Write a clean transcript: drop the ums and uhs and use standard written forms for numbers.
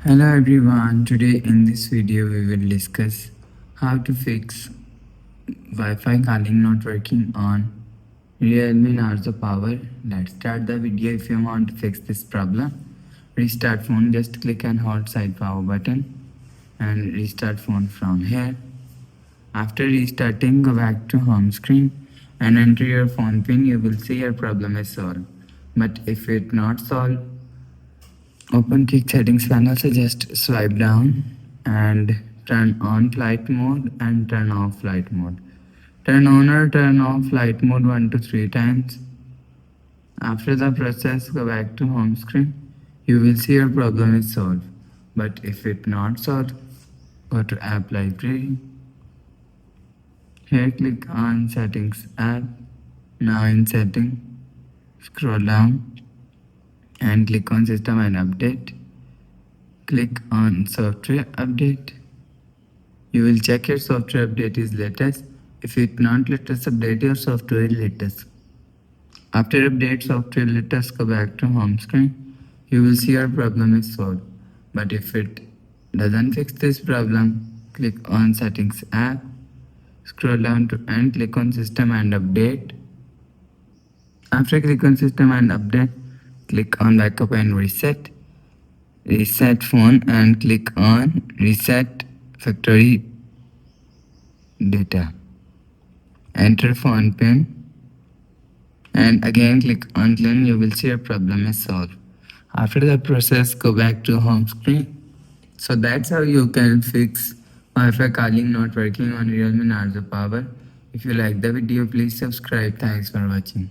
Hello everyone, today in this video we will discuss how to fix Wi-Fi calling not working on Realme Narzo power. Let's start the video. If you want to fix this problem, restart phone, just click and hold side power button and restart phone from here. After restarting, go back to home screen and enter your phone pin. You will see your problem is solved. But if it not solved, open quick settings panel, so just swipe down and turn on flight mode and turn off flight mode. Turn on or turn off flight mode 1 to 3 times. After the process, go back to home screen. You will see your problem is solved. But if it not solved, go to app library. Here click on settings app. Now in setting, scroll down and click on system and update. Click on software update. You will check your software update is latest. If it not latest, update your software latest. After update software latest, go back to home screen. You will see your problem is solved. But if it doesn't fix this problem, click on settings app. Scroll down to and click on system and update. After click on system and update, click on backup and reset. Reset phone and click on reset factory data. Enter phone pin and again click on clean. You will see your problem is solved. After the process, go back to home screen. So that's how you can fix Wi-Fi calling not working on Realme Narzo power. If you like the video, please subscribe. Thanks for watching.